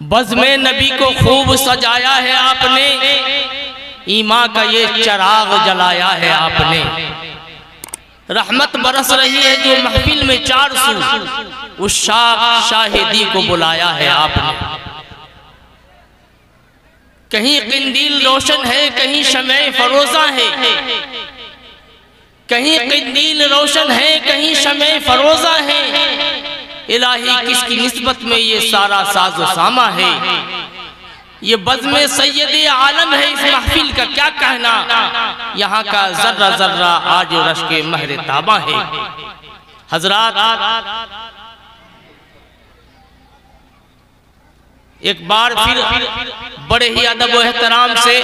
بزم نبی کو خوب سجایا ہے آپ نے، ایمان کا یہ چراغ جلایا ہے آپ نے۔ رحمت برس رہی ہے جو محفل میں چار سو، اس شاہدی کو بلایا ہے آپ نے۔ کہیں قندیل روشن ہے، کہیں شمع فروزہ ہے، کہیں قندیل روشن ہے، کہیں شمع فروزہ ہے۔ الہی کس کی نسبت میں یہ سارا ساز و ساما ہے؟ یہ بزم سید عالم ہے، اس محفل کا کیا کہنا؟ یہاں کا ذرہ ذرہ آج رشک مہر تابہ ہے۔ حضرات، ایک بار پھر بڑے ہی ادب و احترام سے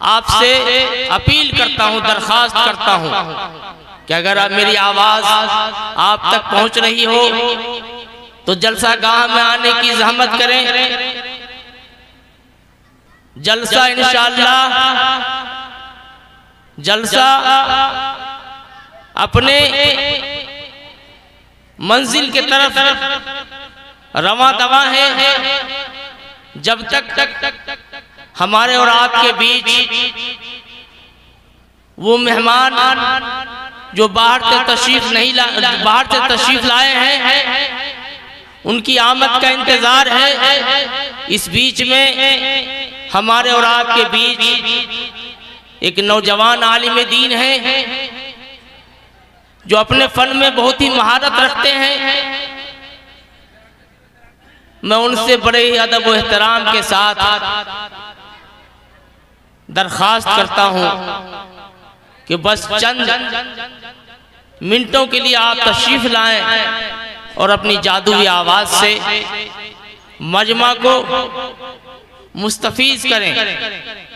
آپ سے اپیل کرتا ہوں، درخواست کرتا ہوں کہ اگر میری آواز آپ تک پہنچ رہی ہو تو جلسہ گاہ میں آنے کی زحمت کریں۔ جلسہ انشاءاللہ جلسہ اپنے منزل کے طرف رواں دواں ہے۔ جب تک ہمارے اور آپ کے بیچ وہ مہمان جو باہر سے تشریف لائے ہیں ان کی آمد کا انتظار ہے، اس بیچ میں ہمارے اور آپ کے بیچ ایک نوجوان عالم دین ہے جو اپنے فن میں بہت ہی مہارت رکھتے ہیں۔ میں ان سے بڑے ہی ادب و احترام کے ساتھ درخواست کرتا ہوں کہ بس چند منٹوں کے لیے آپ تشریف لائیں اور اپنی جادوئی آواز سے مجمع کو مستفیض کریں۔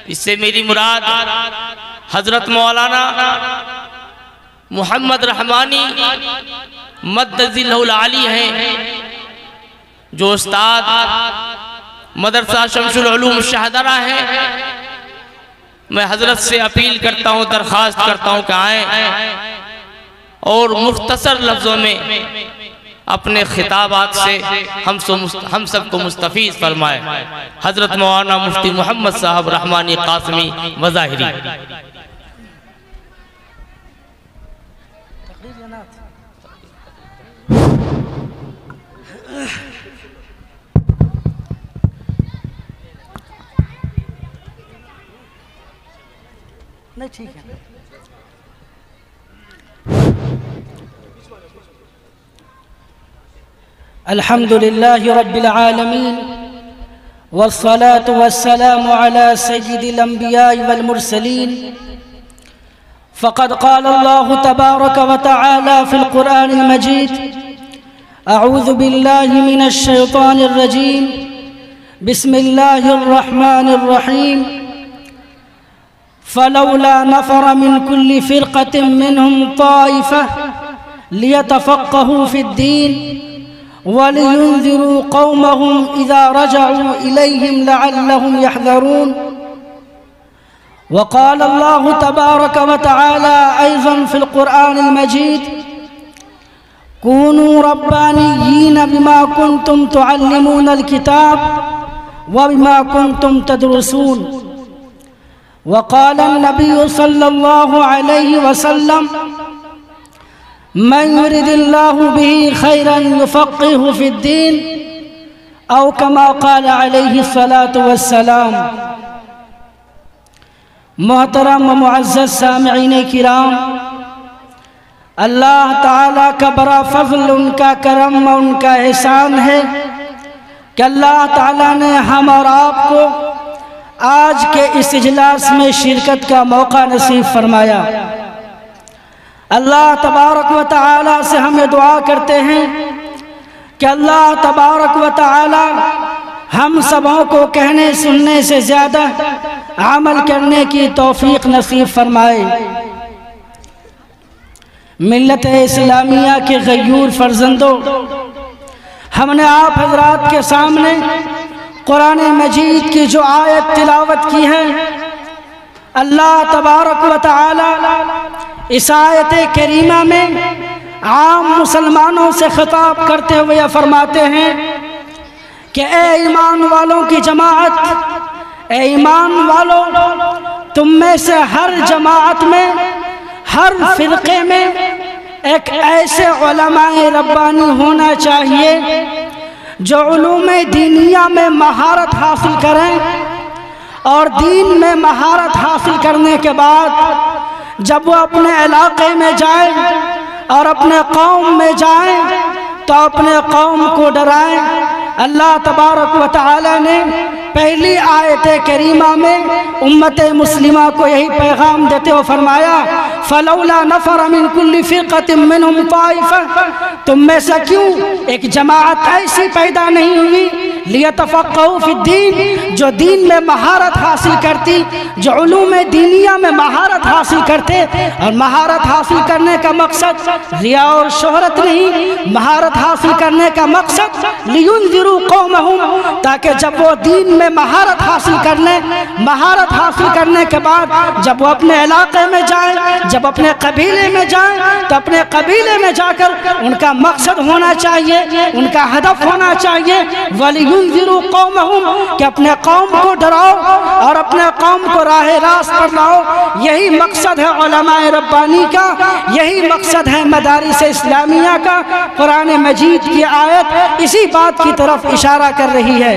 اس سے میری مراد حضرت مولانا محمد رحمانی مدذلہ العالی ہیں، جو استاد مدرسہ شمس العلوم شہدرہ ہیں۔ میں حضرت سے اپیل کرتا ہوں، درخواست کرتا ہوں کہ آئیں اور مختصر لفظوں میں اپنے خطابات سے ہم سب کو مستفیض فرمائے۔ حضرت مولانا مفتی محمد صاحب رحمانی قاسمی مظاہری۔ نہیں ٹھیک ہے۔ الحمد لله رب العالمين والصلاة والسلام على سيد الأنبياء والمرسلين، فقد قال الله تبارك وتعالى في القرآن المجيد: أعوذ بالله من الشيطان الرجيم، بسم الله الرحمن الرحيم، فلولا نفر من كل فرقة منهم طائفة ليتفقهوا في الدين ولينذروا قومهم إذا رجعوا إليهم لعلهم يحذرون. وقال الله تبارك وتعالى أيضا في القرآن المجيد: كونوا ربانيين بما كنتم تعلمون الكتاب وبما كنتم تدرسون. وقال النبي صلى الله عليه وسلم: من يرد الله به خيرا يفقهه في الدين، أو كما قال عليه الصلاة والسلام. محترم و معزز سامعین کرام، اللہ تعالیٰ کا بڑا فضل، ان کا کرم اور ان کا احسان ہے کہ اللہ تعالیٰ نے ہم اور آپ کو آج کے اس اجلاس میں شرکت کا موقع نصیب فرمایا۔ اللہ تبارک و تعالیٰ سے ہمیں دعا کرتے ہیں کہ اللہ تبارک و تعالیٰ ہم سبوں کو کہنے سننے سے زیادہ عمل کرنے کی توفیق نصیب فرمائے۔ ملت اسلامیہ کے غیور فرزندوں، ہم نے آپ حضرات کے سامنے قرآن مجید کی جو آیت تلاوت کی ہے، اللہ تبارک و تعالی اس آیت کریمہ میں عام مسلمانوں سے خطاب کرتے ہوئے فرماتے ہیں کہ اے ایمان والوں کی جماعت، اے ایمان والوں، تم میں سے ہر جماعت میں، ہر فرقے میں ایک ایسے علماء ربانی ہونا چاہیے جو علوم دینیہ میں مہارت حاصل کریں، اور دین میں مہارت حاصل کرنے کے بعد جب وہ اپنے علاقے میں جائیں اور اپنے قوم میں جائیں تو اپنے قوم کو ڈرائیں۔ اللہ تبارک و تعالی نے پہلی آیت کریمہ میں امت مسلمہ کو یہی پیغام دیتے ہوئے فرمایا فَلَوْلَا نَفَرَ مِن كُلِّ فِرْقَةٍ مِّنْهُمْ طَائِفَةٌ، تم میں سے کیوں ایک جماعت ایسی پیدا نہیں ہوئی لِيَتَفَقَّهُوا فِي الدِّينِ، جو دین میں مہارت حاصل کرتی، جو علوم دینیہ میں مہارت حاصل کرتے۔ اور مہارت حاصل کرنے کا مقصد ریا اور شہرت نہیں، مہارت حاصل کرنے کا مقصد لِيُنذِرُوا قَوْمَهُمْ، تاکہ جب وہ دین میں مہارت حاصل کر لیں، مہارت حاصل کرنے کے بعد جب وہ اپنے علاقے میں جائیں، جب اپنے قبیلے میں جائیں تو اپنے قبیلے میں جا کر ان کا مقصد ہونا چاہیے، ان کا ہدف ہونا چاہیے وَلِيُنذِرُوا قَوْمَهُمْ، کہ اپنے قوم کو ڈراؤ اور اپنے قوم کو راہ راست پر لاؤ۔ یہی مقصد ہے علماء ربانی کا، یہی مقصد ہے مدارس اسلامیہ کا۔ قرآن مجید کی آیت اسی بات کی طرف اشارہ کر رہی ہے۔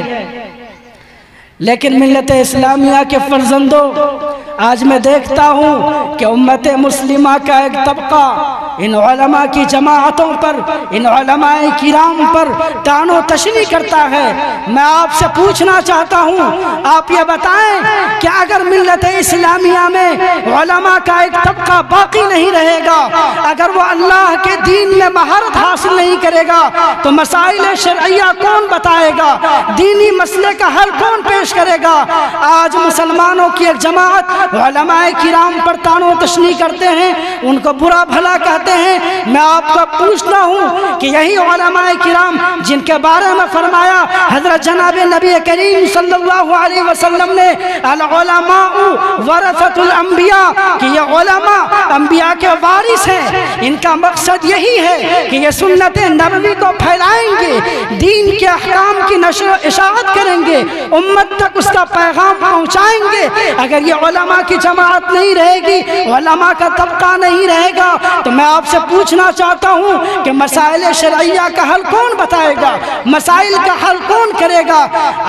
لیکن ملت اسلامیہ کے فرزندوں، آج میں دیکھتا ہوں کہ امت مسلمہ کا ایک طبقہ ان علماء کی جماعتوں پر، ان علماء کرام پر طعن و تشنیع کرتا ہے۔ میں آپ سے پوچھنا چاہتا ہوں، آپ یہ بتائیں کہ اگر ملت اسلامیہ میں علماء کا ایک طبقہ باقی نہیں رہے گا، اگر وہ اللہ کے دین میں مہارت حاصل نہیں کرے گا تو مسائل شرعیہ کون بتائے گا؟ دینی مسئلے کا حل کون پیش کرے گا؟ آج مسلمانوں کی ایک جماعت علماء کرام پر طعن و تشنیع کرتے ہیں، ان کو برا بھلا کہتے ہیں۔ میں آپ کو پوچھتا ہوں کہ یہی علماء کرام جن کے بارے میں فرمایا حضرت جناب نبی کریم صلی اللہ علیہ وسلم نے العلماء ورثۃ الانبیاء، کہ یہ علماء انبیاء کے وارث ہیں، ان کا مقصد یہی ہے کہ یہ سنت نبوی کو پھیلائیں گے، دین کے احکام کی نشر و اشاعت کریں گے، امت تک اس کا پیغام پہنچائیں گے۔ اگر یہ علماء کی جماعت نہیں رہے گی، علماء کا طبقہ نہیں رہے گا، تو میں آپ سے پوچھنا چاہتا ہوں کہ مسائل شرعیہ کا حل کون بتائے گا؟ مسائل کا حل کون کرے گا؟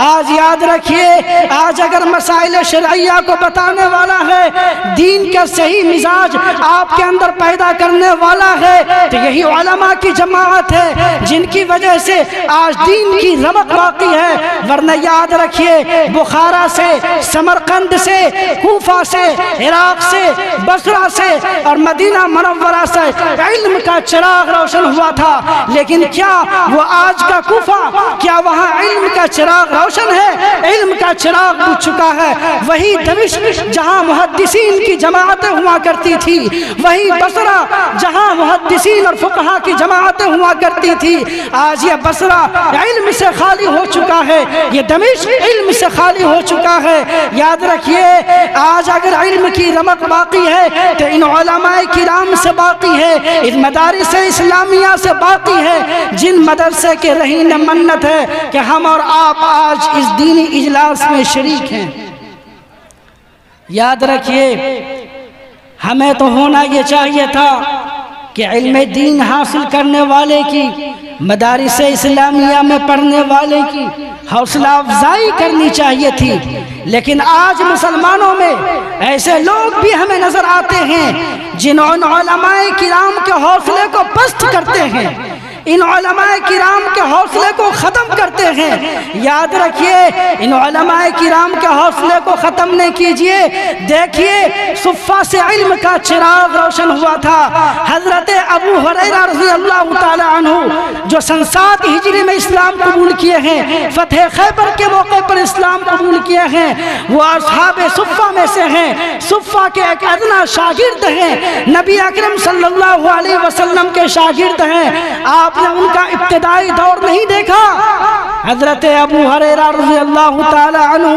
آج یاد رکھیے، آج اگر مسائل شرعیہ کو بتانے والا ہے، دین کا صحیح مزاج آپ کے اندر پیدا کرنے والا ہے، تو یہی علماء کی جماعت ہے جن کی وجہ سے آج دین کی رمق باقی ہے۔ ورنہ یاد رکھیے، بخارا سے، سمرقند سے، کوفہ سے، عراق سے، بصرہ سے اور مدینہ منورہ سے علم کا چراغ روشن ہوا تھا، لیکن کیا وہ آج کا کوفہ، کیا وہاں علم کا چراغ روشن ہے؟ علم کا چراغ بجھ چکا ہے۔ وہی دمشق جہاں محدثین کی جماعتیں ہوا کرتی تھی، وہی بصرہ جہاں محدثین اور فقہا کی جماعتیں ہوا کرتی تھی، آج یہ بصرہ علم سے خالی ہو چکا ہے، یہ دمشق علم سے خالی ہو چکا ہے۔ یاد رکھیے، آج اگر علم کی رمق باقی ہے تو ان علماء کرام سے باقی ہے، ان مدارس اسلامیہ سے باقی ہے، جن مدرسے کے رہین منت ہے کہ ہم اور آپ آج اس دینی اجلاس میں شریک ہیں۔ یاد رکھیے، ہمیں تو ہونا یہ چاہیے تھا کہ علم دین حاصل کرنے والے کی، مدارس اسلامیہ میں پڑھنے والے کی حوصلہ افزائی کرنی چاہیے تھی، لیکن آج مسلمانوں میں ایسے لوگ بھی ہمیں نظر آتے ہیں جن علماء کرام کے حوصلے کو پست کرتے ہیں، ان علماء کرام کے حوصلے کو ختم کرتے ہیں۔ یاد رکھیے، ان علماء کرام کے حوصلے کو ختم نہیں کیجئے۔ دیکھیے، صفہ سے علم کا چراغ روشن ہوا تھا۔ حضرت ابو ہریرہ رضی اللہ تعالی عنہ جو سن 7 ہجری میں اسلام قبول کیے ہیں، فتح خیبر کے موقع پر اسلام قبول کیے ہیں، وہ اصحاب صفہ میں سے ہیں، صفہ کے ایک ادنا شاگرد ہیں، نبی اکرم صلی اللہ علیہ وسلم کے شاگرد ہیں۔ آپ نے ان کا ابتدائی دور نہیں دیکھا، حضرت ابو ہریرہ رضی اللہ تعالی عنہ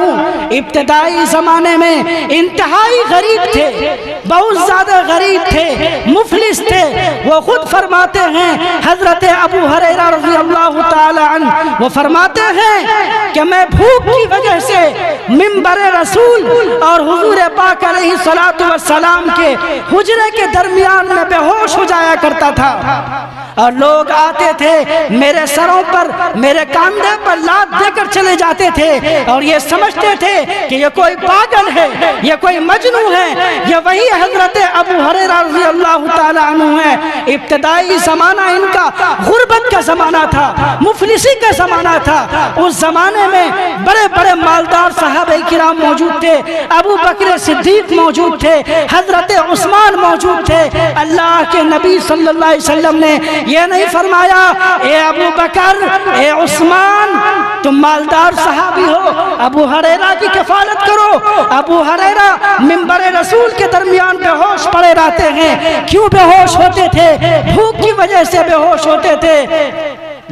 ابتدائی زمانے میں انتہائی غریب تھے، بہت زیادہ غریب تھے، مفلس تھے۔ وہ خود فرماتے ہیں حضرت ابو ہریرہ رضی اللہ تعالی عنہ، وہ فرماتے ہیں کہ میں بھوک کی وجہ سے منبر رسول اور حضور پاک علیہ السلام کے حجرے کے درمیان میں بے ہوش ہو جایا کرتا تھا، اور لوگ آتے تھے میرے سروں پر، میرے کاندھے پر لات دے کر چلے جاتے تھے، اور یہ سمجھتے تھے کہ یہ کوئی پاگل ہے، یہ کوئی مجنون ہے، یہ وہی حضرت ابو ہریرہ رضی اللہ تعالی عنہ ہے۔ ابتدائی زمانہ ان کا غربت کا زمانہ تھا، مفلسی کا زمانہ تھا۔ اس زمانے میں بڑے بڑے مالدار صحابہ کرام موجود تھے، ابو بکر صدیق موجود تھے، حضرت عثمان موجود تھے۔ اللہ کے نبی صلی اللہ علیہ وسلم نے یہ نہیں فرمایا اے ابو بکر، اے عثمان، تم مالدار صحابی ہو، ابو ہریرہ کی کفالت کرو۔ ابو ہریرہ منبر رسول کے درمیان بے ہوش پڑے رہتے ہیں۔ کیوں بے ہوش ہوتے تھے؟ بھوک کی وجہ سے بے ہوش ہوتے تھے۔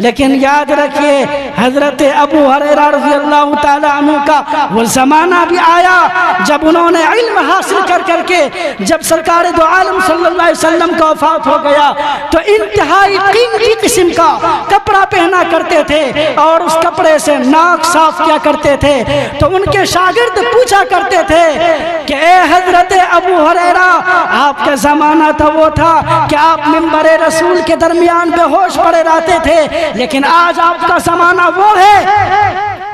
لیکن یاد رکھیے حضرت ابو ہریرہ رضی اللہ تعالیٰ عنہ کا وہ زمانہ بھی آیا جب انہوں نے علم حاصل کر کے جب سرکار دو عالم صلی اللہ علیہ وسلم کا وفات ہو گیا تو انتہائی قیمتی قسم کا کپڑا پہنا کرتے تھے اور اس کپڑے سے ناک صاف کیا کرتے تھے۔ تو ان کے شاگرد پوچھا کرتے تھے کہ اے حضرت ابو ہریرہ، آپ کا زمانہ تو وہ تھا کہ آپ منبر رسول کے درمیان بے ہوش پڑے رہتے تھے، لیکن آج آپ کا زمانہ وہ ہے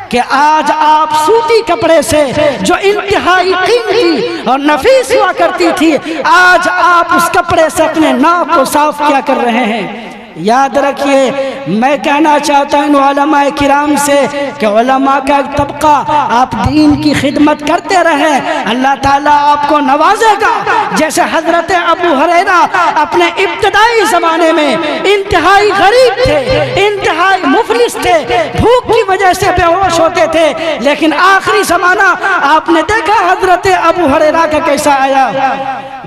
کہ آج آپ سوتی کپڑے سے جو انتہائی قیمتی اور نفیس ہوا کرتی تھی، آج آپ اس کپڑے سے اپنے ناک کو صاف کیا کر رہے ہیں۔ یاد رکھیے، میں کہنا چاہتا ہوں علماء کرام سے کہ علماء کا ایک طبقہ آپ دین کی خدمت کرتے رہیں، اللہ تعالیٰ آپ کو نوازے گا۔ جیسے حضرت ابو ہریرہ اپنے ابتدائی زمانے میں انتہائی غریب تھے، انتہائی مفلس تھے، بھوک کی وجہ سے بے ہوش ہوتے تھے، لیکن آخری زمانہ آپ نے دیکھا حضرت ابو ہریرہ کا کیسا آیا۔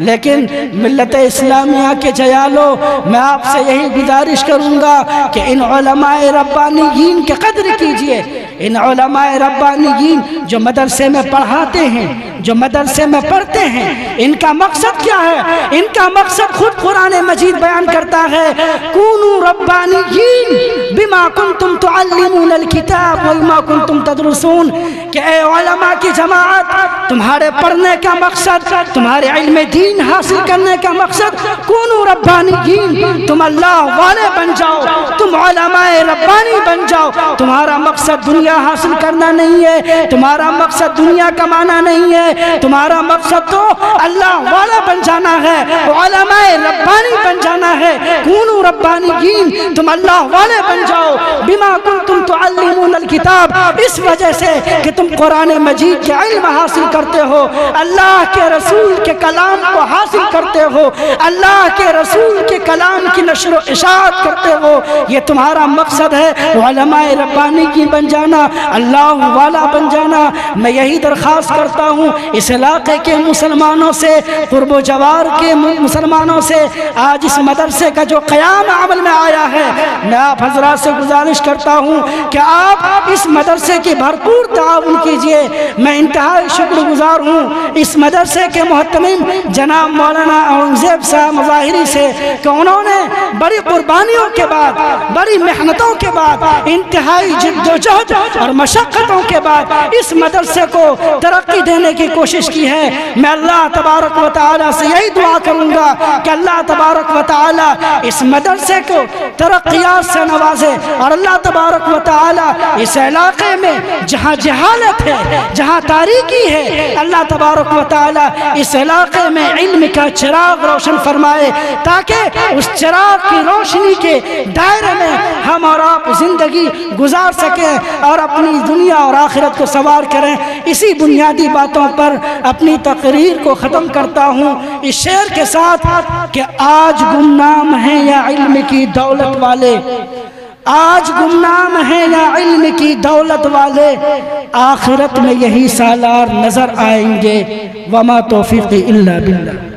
لیکن ملت اسلامیہ کے جیالو، میں آپ سے یہی گزارش کروں گا کہ ان علماء ربانیین کے قدر کیجئے۔ ان علماء ربانیین جو مدرسے میں پڑھاتے ہیں، جو مدرسے میں پڑھتے ہیں، ان کا مقصد کیا ہے؟ ان کا مقصد خود قرآن مجید بیان کرتا ہے، کونوا ربانیین بما کنتم تعلمون الکتاب وبما کنتم تدرسون، کہ اے علماء کی جماعت، تمہارے پڑھنے کا مقصد، تمہارے علم دین حاصل کرنے کا مقصد، کونوا ربانیین، تم اللہ والے بن جاؤ، تم علماء ربانی بن جاؤ۔ تمہارا مقصد دنیا حاصل کرنا نہیں ہے، تمہارا مقصد دنیا کمانا نہیں ہے، تمہارا مقصد تو اللہ والا بن جانا ہے، علماء ربانی بن جانا ہے۔ کونوا ربانیین، تم اللہ والے بن جاؤ، بما کنتم تعلمون الکتاب، اس وجہ سے کہ تم قرآن مجید کے علم حاصل کرتے ہو، اللہ کے رسول کے کلام کو حاصل کرتے ہو، اللہ کے رسول کے کلام کی نشر و اشاعت کرتے ہو، یہ تمہارا مقصد ہے، علماء ربانی کی بن جانا، اللہ والا بن جانا۔ میں یہی درخواست کرتا ہوں اس علاقے کے مسلمانوں سے، قرب و جوار کے مسلمانوں سے، آج اس مدرسے کا جو قیام عمل میں آیا ہے، میں آپ حضرات سے گزارش کرتا ہوں کہ آپ اس مدرسے کی بھرپور تعاون کیجئے۔ میں انتہائی شکر گزار ہوں اس مدرسے کے محتمم جناب مولانا اورنگزیب صاحب مظاہری سے کہ انہوں نے بڑی قربانیوں کے بعد، بڑی محنتوں کے بعد، انتہائی جد و جہد اور مشقتوں کے بعد اس مدرسے کو ترقی دینے کی کوشش کی ہے۔ میں اللہ تبارک و تعالیٰ سے یہی دعا کروں گا کہ اللہ تبارک و تعالیٰ اس مدرسے کو ترقیات سے نوازے، اور اللہ تبارک و تعالیٰ اس علاقے میں جہاں جہالت ہے، جہاں تاریکی ہے، اللہ تبارک و تعالیٰ اس علاقے میں علم کا چراغ روشن فرمائے، تاکہ اس چراغ کی روشنی کے دائرے میں ہم اور آپ زندگی گزار سکیں اور اپنی دنیا اور آخرت کو سوار کریں۔ اسی بنیادی باتوں پر اپنی تقریر کو ختم کرتا ہوں اس شعر کے ساتھ کہ آج گمنام ہیں یا علم کی دولت والے، آج گمنام ہیں یا علم کی دولت والے، آخرت میں یہی سالار نظر آئیں گے، وما توفیقی الا باللہ۔